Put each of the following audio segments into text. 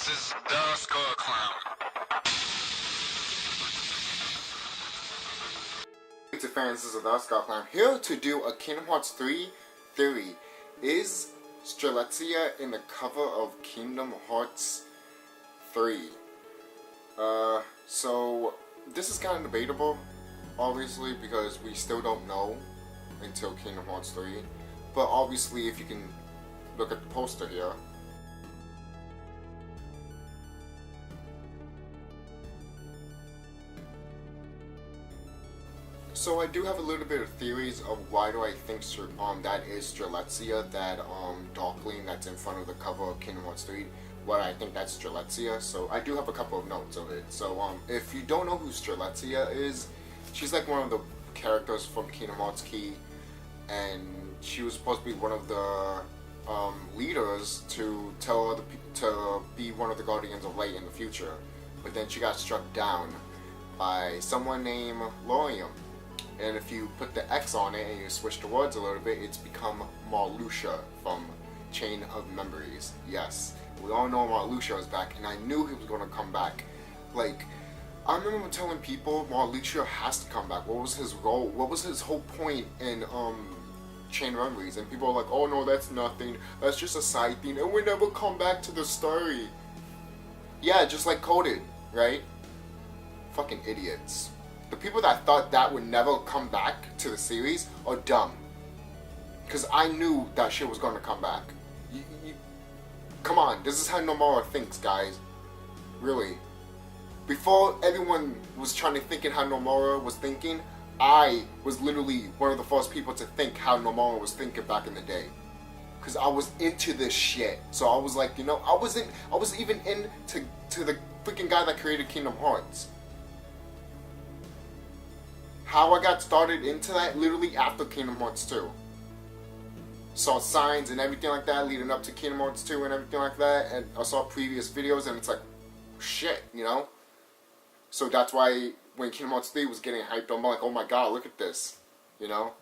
This is TheSkullKlown. To fans, this is TheSkullKlown here to do a Kingdom Hearts 3 theory. Is Strelitzia in the cover of Kingdom Hearts 3? So this is kind of debatable, obviously, because we still don't know until Kingdom Hearts 3. But obviously, if you can look at the poster here, so I do have a little bit of theories of why do I think that is Strelitzia, that Darkling that's in front of the cover of Kingdom Hearts 3, why I think that's Strelitzia. So I do have a couple of notes of it. So if you don't know who Strelitzia is, she's like one of the characters from Kingdom Hearts Key, and she was supposed to be one of the leaders to tell other to be one of the Guardians of Light in the future. But then she got struck down by someone named Laurium. And if you put the X on it and you switch the words a little bit, it's become Marluxia from Chain of Memories. Yes, we all know Marluxia is back, and I knew he was going to come back. Like, I remember telling people Marluxia has to come back. What was his role? What was his whole point in Chain of Memories? And people are like, oh no, that's nothing. That's just a side thing. And we never come back to the story. Yeah, just like Coded, right? Fucking idiots. The people that thought that would never come back to the series are dumb. Because I knew that shit was going to come back. Come on, this is how Nomura thinks, guys. Really. Before everyone was trying to think how Nomura was thinking, I was literally one of the first people to think how Nomura was thinking back in the day. Because I was into this shit. So I was like, you know, I was even into the freaking guy that created Kingdom Hearts. How I got started into that literally after Kingdom Hearts 2. Saw signs and everything like that leading up to Kingdom Hearts 2 and everything like that, and I saw previous videos and it's like, shit, you know? So that's why when Kingdom Hearts 3 was getting hyped, I'm like, oh my god, look at this, you know?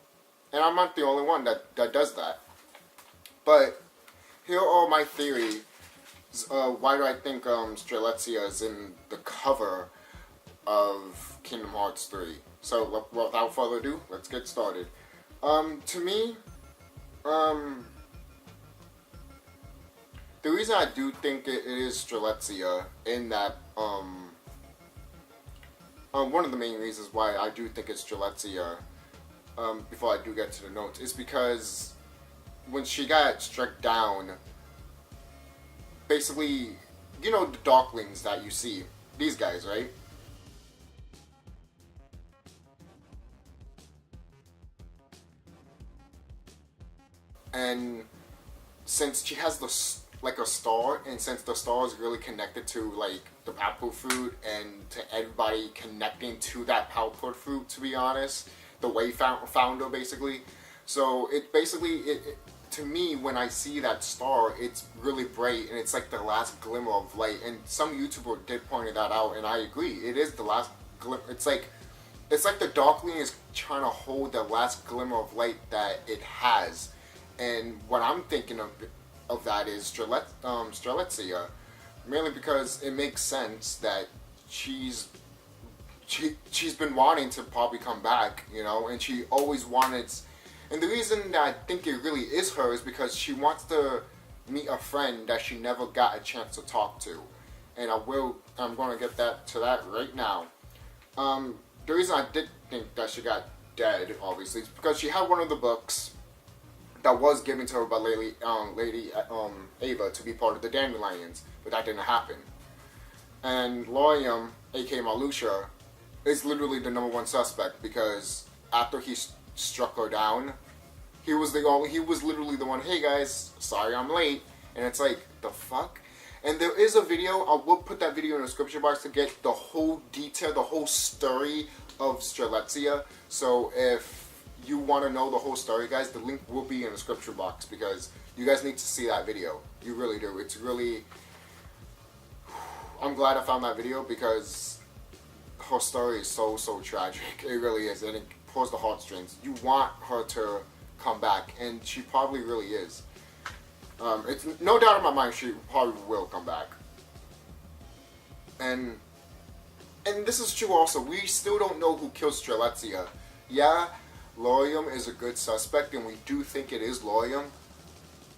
And I'm not the only one that does that. But here are my theories. Why do I think Strelitzia is in the cover of Kingdom Hearts 3? So, without further ado, let's get started. To me, the reason I do think it is Strelitzia, in that, one of the main reasons why I do think it's Strelitzia, before I do get to the notes, is because when she got struck down, basically, you know the Darklings that you see, these guys, right? And since she has like a star, and since the star is really connected to like the Palpable fruit and to everybody connecting to that Palpable fruit, to be honest, the Way founder basically. So it basically, to me, when I see that star, it's really bright and it's like the last glimmer of light. And some YouTuber did point that out, and I agree. It is the last glimmer. It's like the Darkling is trying to hold the last glimmer of light that it has. And what I'm thinking of that is Strelitzia, mainly because it makes sense that she's been wanting to probably come back, you know, and she always wanted. And the reason that I think it really is her is because she wants to meet a friend that she never got a chance to talk to, and I'm going to get to that right now. The reason I did think that she got dead, obviously, is because she had one of the books that was given to her by Lady Ava to be part of the Dandelions, but that didn't happen. And Laurium, aka Marluxia, is literally the #1 suspect, because after he struck her down, he was literally the one. Hey guys, sorry I'm late, and it's like, the fuck. And there is a video. I will put that video in the description box to get the whole detail, the whole story of Strelitzia. So if you want to know the whole story, guys, the link will be in the description box, because you guys need to see that video. You really do. It's really... I'm glad I found that video, because her story is so tragic. It really is, and it pulls the heartstrings. You want her to come back, and she probably really is. It's no doubt in my mind she probably will come back. And this is true also. We still don't know who killed Strelitzia. Yeah, Laurium is a good suspect, and we do think it is Laurium.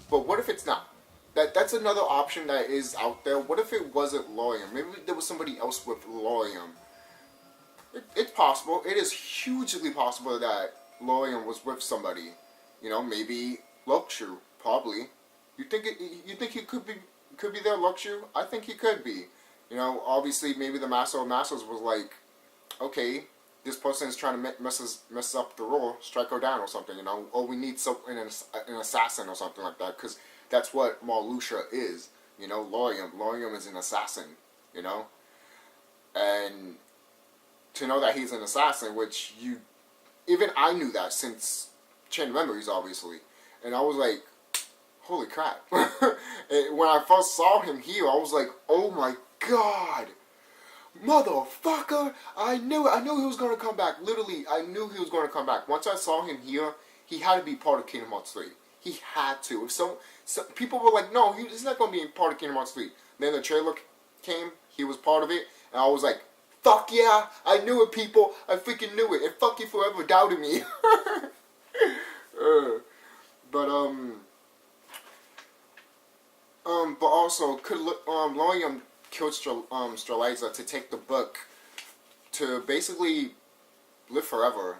But what if it's not? That's another option that is out there. What if it wasn't Laurium? Maybe there was somebody else with Laurium. It's possible. It is hugely possible that Laurium was with somebody. You know, maybe Luxu, probably. You think he could be there, Luxu? I think he could be. You know, obviously, maybe the Master of Masters was like, okay, this person is trying to mess up the role, strike her down or something, you know, or we need an assassin or something like that, because that's what Marluxia is, you know, Laurium is an assassin, you know, and to know that he's an assassin, which even I knew that since Chain of Memories, obviously, and I was like, holy crap. When I first saw him here, I was like, oh my God, motherfucker! I knew he was going to come back. Literally, I knew he was going to come back. Once I saw him here, he had to be part of Kingdom Hearts 3. He had to. If so people were like, no, he's not going to be part of Kingdom Hearts 3. Then the trailer came, he was part of it, and I was like, fuck yeah, I knew it, people. I freaking knew it. And fuck you for ever doubting me. But also, could Laurium killed Strelitzia to take the book to basically live forever?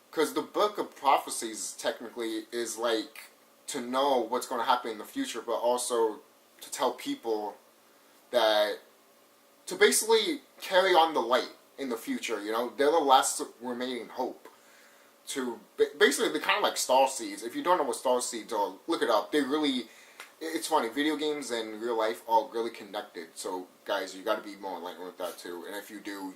Because the book of prophecies technically is like to know what's going to happen in the future, but also to tell people that to basically carry on the light in the future. You know, they're the last remaining hope. To basically, they're kind of like star seeds. If you don't know what star seeds are, look it up. They really. It's funny, video games and real life are really connected. So, guys, you got to be more enlightened with that too. And if you do,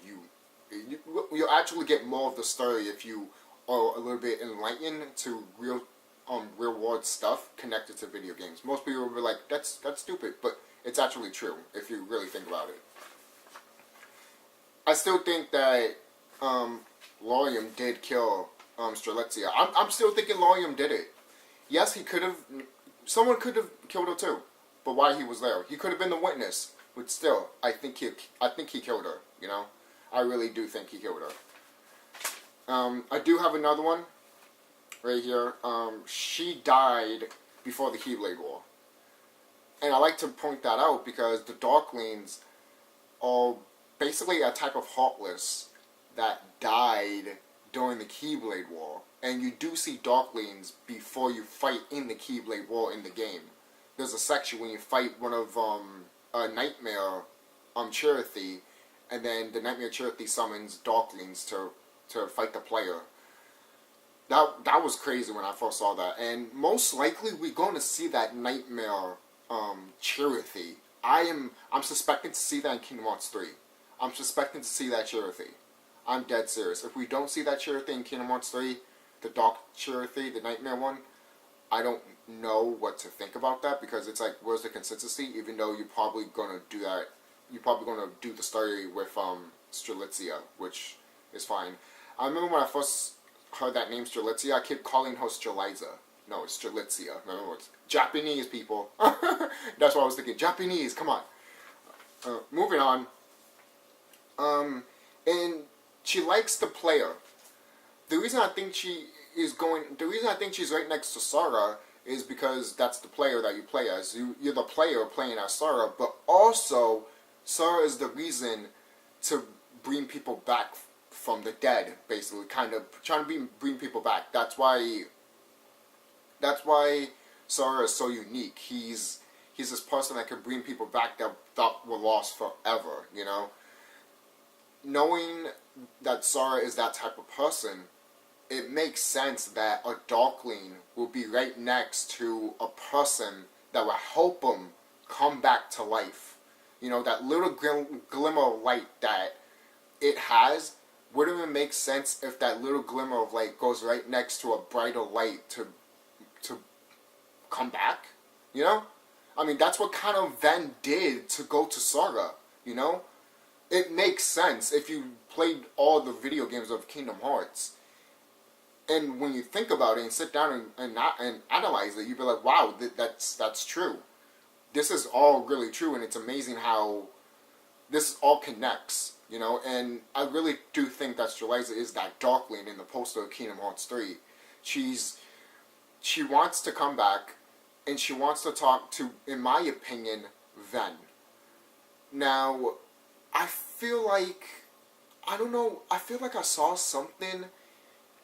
you'll actually get more of the story if you are a little bit enlightened to real world stuff connected to video games. Most people will be like, that's stupid, but it's actually true if you really think about it. I still think that Laurium did kill Strelitzia. I'm still thinking Laurium did it. Yes, he could have. Someone could have killed her too, but why he was there? He could have been the witness, but still, I think he killed her. You know, I really do think he killed her. I do have another one right here. She died before the Keyblade War, and I like to point that out because the Darklings are basically a type of Heartless that died during the Keyblade War. And you do see Darklings before you fight in the Keyblade War in the game. There's a section when you fight one of a Nightmare Chirithy, and then the Nightmare Chirithy summons Darklings to fight the player. That was crazy when I first saw that. And most likely we're going to see that Nightmare Chirithy. I'm suspecting to see that in Kingdom Hearts 3. I'm suspecting to see that Chirithy. I'm dead serious. If we don't see that Chirithy in Kingdom Hearts 3, the Dark Chirithy, the Nightmare one, I don't know what to think about that because it's like, where's the consistency? Even though you're probably gonna do that, you're probably gonna do the story with Strelitzia, which is fine. I remember when I first heard that name Strelitzia, I kept calling her Strelitzia. No, it's Strelitzia. Remember, it's Japanese, people. That's what I was thinking. Japanese, come on. Moving on. And she likes the player. The reason I think she's right next to Sora is because that's the player that you play as. You're the player playing as Sora, but also Sora is the reason to bring people back from the dead, basically, kind of trying to bring people back. That's why Sora is so unique. He's this person that can bring people back that were lost forever, you know? Knowing that Sora is that type of person, it makes sense that a Darkling will be right next to a person that will help him come back to life. You know, that little glimmer of light that it has, wouldn't it make sense if that little glimmer of light goes right next to a brighter light to come back? You know? I mean, that's what kind of Ven did to go to Sora, you know? It makes sense if you played all the video games of Kingdom Hearts. And when you think about it and sit down and analyze it, you'd be like, wow, that's true. This is all really true, and it's amazing how this all connects, you know, and I really do think that Strelitzia is that Darkling in the poster of Kingdom Hearts 3. She wants to come back, and she wants to talk to, in my opinion, Ven. Now, I feel like, I don't know, I feel like I saw something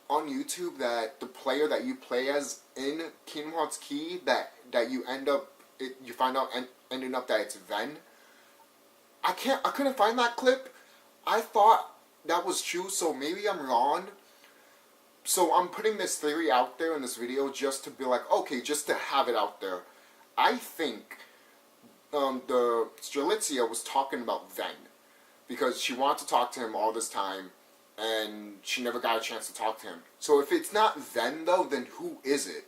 on YouTube that the player that you play as in Kingdom Hearts Key, that you end up, you find out ending up that it's Ven. I couldn't find that clip. I thought that was true, so maybe I'm wrong. So I'm putting this theory out there in this video just to be like, okay, just to have it out there. I think the Strelitzia was talking about Ven, because she wanted to talk to him all this time, and she never got a chance to talk to him. So if it's not Ven, though, then who is it?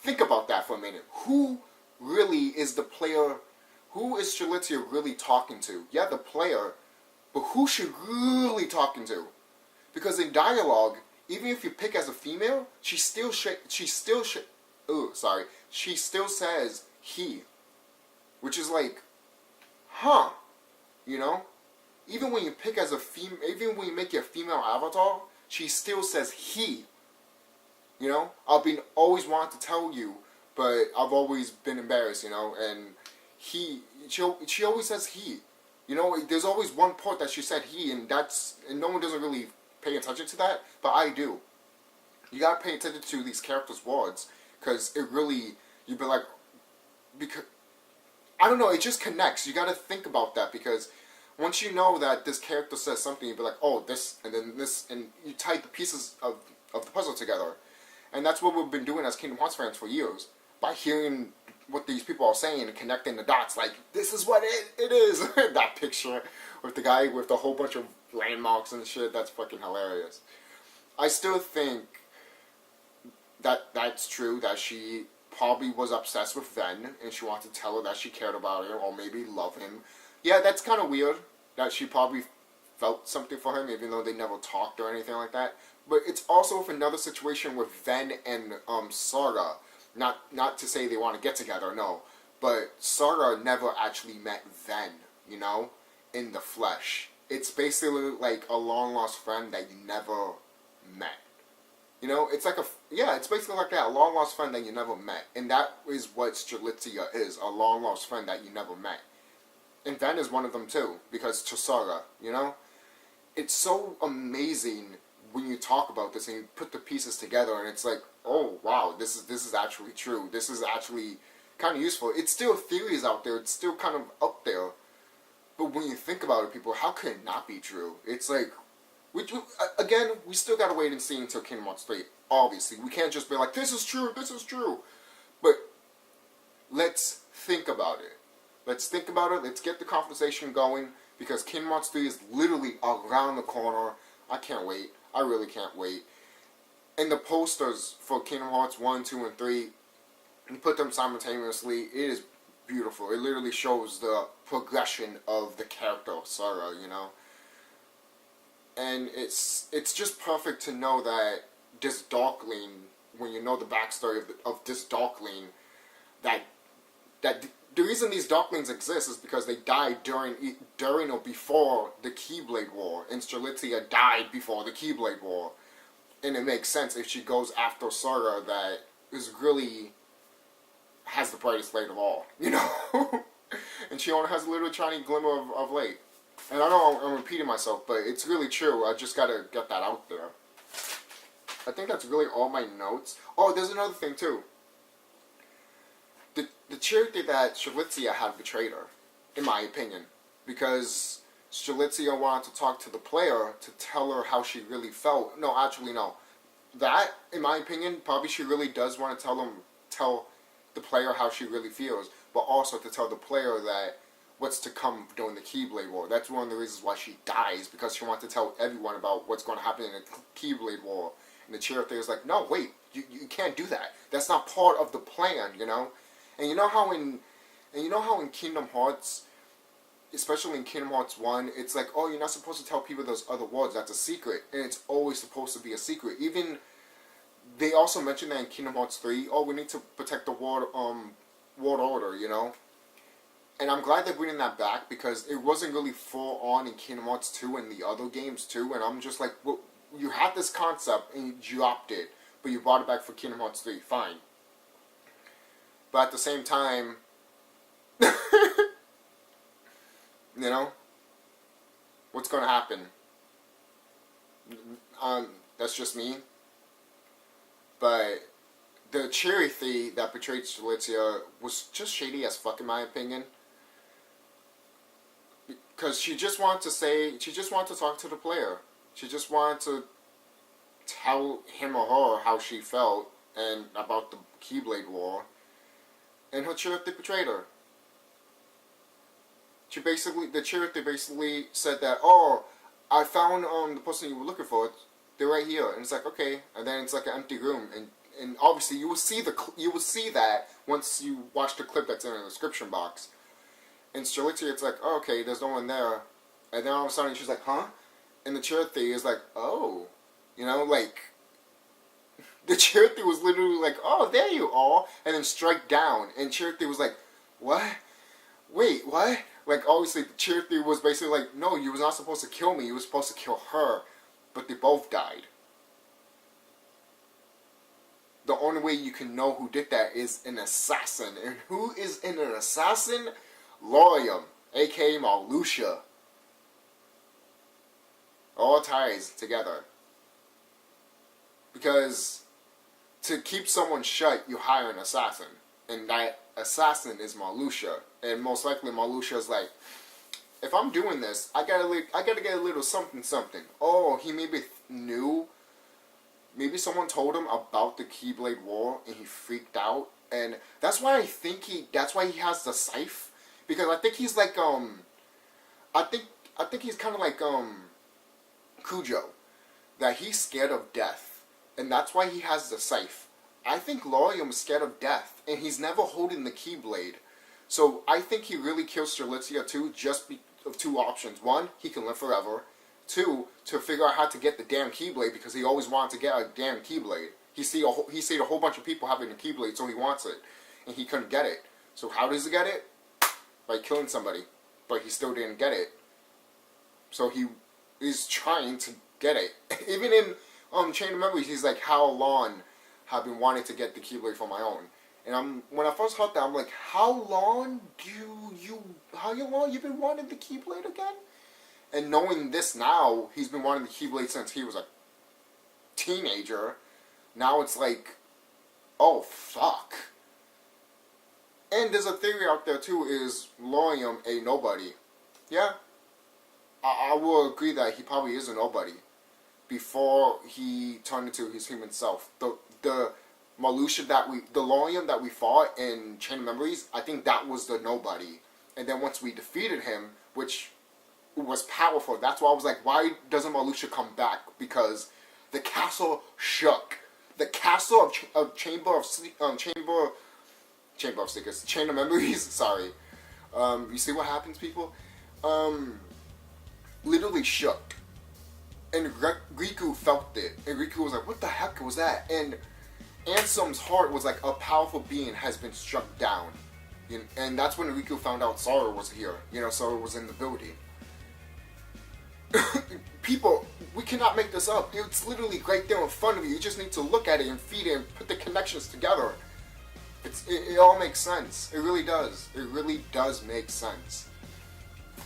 Think about that for a minute. Who really is the player? Who is Strelitzia really talking to? Yeah, the player, but who she really talking to? Because in dialogue, even if you pick as a female, she still says he, which is like, huh, you know? Even when you pick as a female, even when you make your female avatar, she still says he. You know, I've been always wanted to tell you, but I've always been embarrassed, you know, and she always says he. You know, there's always one part that she said he, and no one doesn't really pay attention to that, but I do. You gotta pay attention to these characters' words, because it really, you'd be like, because, I don't know, it just connects. You gotta think about that, because once you know that this character says something, you'd be like, oh, this, and then this, and you tie the pieces of the puzzle together. And that's what we've been doing as Kingdom Hearts fans for years, by hearing what these people are saying and connecting the dots, like, this is what it is. That picture with the guy with a whole bunch of landmarks and shit, that's fucking hilarious. I still think that that's true, that she probably was obsessed with Ven, and she wanted to tell her that she cared about him, or maybe love him. Yeah, that's kind of weird, that she probably felt something for him, even though they never talked or anything like that. But it's also with another situation with Ven and Sora. Not to say they want to get together, no. But Sora never actually met Ven, you know, in the flesh. It's basically like a long-lost friend that you never met. You know, it's like it's basically like that, a long-lost friend that you never met. And that is what Strelitzia is, a long-lost friend that you never met. And Ven is one of them too, because to Sora, you know? It's so amazing when you talk about this and you put the pieces together, and it's like, oh wow, this is actually true. This is actually kind of useful. It's still theories out there. It's still kind of up there. But when you think about it, people, how could it not be true? It's like, again, we still gotta wait and see until Kingdom Hearts 3. Obviously, we can't just be like, this is true, this is true. But let's think about it. Let's think about it. Let's get the conversation going, because Kingdom Hearts 3 is literally around the corner. I can't wait. I really can't wait. And the posters for Kingdom Hearts 1, 2, and 3, you put them simultaneously, it is beautiful. It literally shows the progression of the character of Sora, you know? And it's just perfect to know that this Darkling, when you know the backstory of this Darkling, that the reason these Darklings exist is because they died during or before the Keyblade War, and Strelitzia died before the Keyblade War. And it makes sense if she goes after Sora, that is really has the brightest light of all, you know? And she only has a little tiny glimmer of light. And I know I'm repeating myself, but it's really true. I just gotta get that out there. I think that's really all my notes. Oh, there's another thing too. The charity that Strelitzia had betrayed her, in my opinion. Because Strelitzia wanted to talk to the player to tell her how she really felt. No, actually no. That, in my opinion, probably she really does want to tell the player how she really feels. But also to tell the player that what's to come during the Keyblade War. That's one of the reasons why she dies, because she wants to tell everyone about what's going to happen in the Keyblade War. And the charity is like, no, wait, you can't do that. That's not part of the plan, you know? And you know how in Kingdom Hearts, especially in Kingdom Hearts 1, it's like, oh, you're not supposed to tell people those other words, that's a secret. And it's always supposed to be a secret. Even, they also mentioned that in Kingdom Hearts 3, oh, we need to protect the world order, you know? And I'm glad they're bringing that back because it wasn't really full on in Kingdom Hearts 2 and the other games too. And I'm just like, well, you had this concept and you dropped it, but you brought it back for Kingdom Hearts 3. Fine. But at the same time, you know, what's going to happen? That's just me. But the cherry thief that betrayed Strelitzia was just shady as fuck in my opinion. Because she just wanted to talk to the player. She just wanted to tell him or her how she felt and about the Keyblade War. And her cherry thief betrayed her. The cherry thief basically said that, oh, I found the person you were looking for. They're right here. And it's like, okay. And then it's like an empty room. And obviously you will see that once you watch the clip that's in the description box. In Strelitzia, it's like, oh, okay, there's no one there. And then all of a sudden she's like, huh? And the cherry thief is like, oh. You know, like, the cherry thief was literally like, oh, there you are. And then strike down. And cherry thief was like, what? Wait, what? Like, obviously, the cherry thief was basically like, no, you was not supposed to kill me. You were supposed to kill her. But they both died. The only way you can know who did that is an assassin. And who is an assassin? Laurium, aka Marluxia. All ties together. Because to keep someone shut, you hire an assassin. And that assassin is Marluxia. And most likely Marluxia is like, if I'm doing this, I gotta get a little something something. Oh, he maybe knew. Maybe someone told him about the Keyblade War and he freaked out. And that's why I think that's why he has the scythe. Because I think he's like, I think he's kind of like, Cujo. That he's scared of death. And that's why he has the scythe. I think Laurium is scared of death. And he's never holding the Keyblade. So I think he really kills Strelitzia too, just of two options. One, he can live forever. Two, to figure out how to get the damn Keyblade because he always wanted to get a damn Keyblade. He see a whole bunch of people having a Keyblade, so he wants it. And he couldn't get it. So how does he get it? By killing somebody. But he still didn't get it. So he is trying to get it. Even in Chain of Memories, he's like, how long have I been wanting to get the Keyblade for my own? And when I first heard that, I'm like, how long you've been wanting the Keyblade again? And knowing this now, he's been wanting the Keyblade since he was a teenager. Now it's like, oh, fuck. And there's a theory out there, too, is Laurium a nobody. Yeah, I will agree that he probably is a nobody. Before he turned into his human self. The Marluxia the Laurium that we fought in Chain of Memories, I think that was the nobody. And then once we defeated him, which was powerful, that's why I was like, why doesn't Marluxia come back? Because the castle shook. The castle of Chamber of Secrets, Chain of Memories, sorry. You see what happens, people? Literally shook. And Riku felt it. And Riku was like, what the heck was that? And Ansem's heart was like, a powerful being has been struck down. And that's when Riku found out Sora was here. Sora was in the building. People, we cannot make this up. It's literally right there in front of you. You just need to look at it and feed it and put the connections together. It all makes sense. It really does. It really does make sense.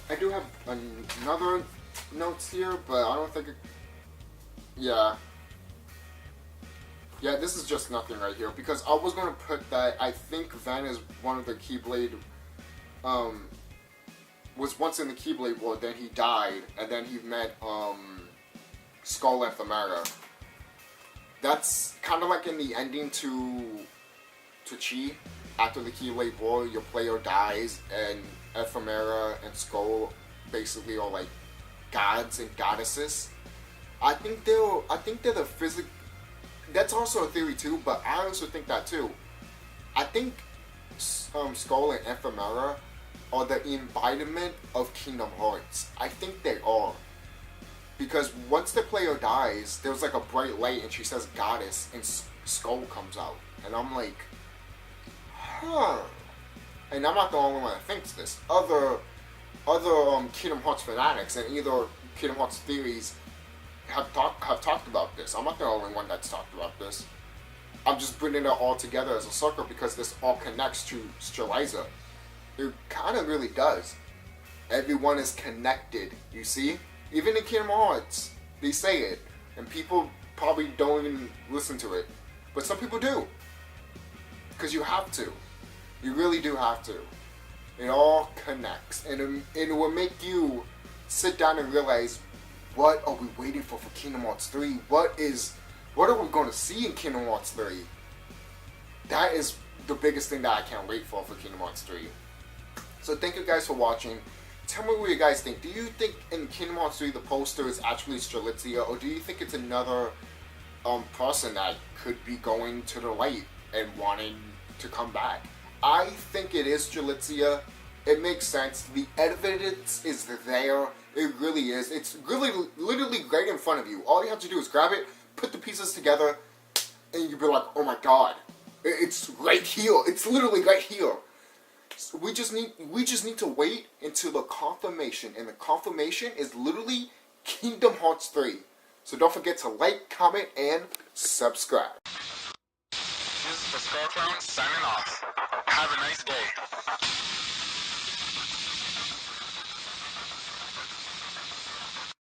I do have another notes here, but I don't think it... Yeah, this is just nothing right here, because I was going to put that I think Van is one of the Keyblade, was once in the Keyblade War, then he died, and then he met, Skull and Ephemera. That's kind of like in the ending to Chi. After the Keyblade War, your player dies, and Ephemera and Skull basically are like gods and goddesses. I think they're the physic. That's also a theory too, but I also think that too. I think Skull and Ephemera are the embodiment of Kingdom Hearts. I think they are. Because once the player dies, there's like a bright light and she says goddess and Skull comes out. And I'm like, huh. and I'm not the only one that thinks this. Other Kingdom Hearts fanatics and either Kingdom Hearts theories have talked about this. I'm not the only one that's talked about this. I'm just bringing it all together as a circle because this all connects to Strelitzia. It kind of really does. Everyone is connected, you see? Even in Kingdom Hearts, they say it, and people probably don't even listen to it. But some people do. Because you have to. You really do have to. It all connects. And it will make you sit down and realize, what are we waiting for Kingdom Hearts 3? What are we going to see in Kingdom Hearts 3? That is the biggest thing that I can't wait for Kingdom Hearts 3. So thank you guys for watching. Tell me what you guys think. Do you think in Kingdom Hearts 3 the poster is actually Strelitzia, or do you think it's another person that could be going to the light and wanting to come back? I think it is Strelitzia. It makes sense. The evidence is there. It really is. It's really literally right in front of you. All you have to do is grab it, put the pieces together, and you'll be like, oh my god. It's right here. It's literally right here. So we just need to wait until the confirmation, and the confirmation is literally Kingdom Hearts 3. So don't forget to like, comment, and subscribe. This is TheSkullKlown signing off. Have a nice day.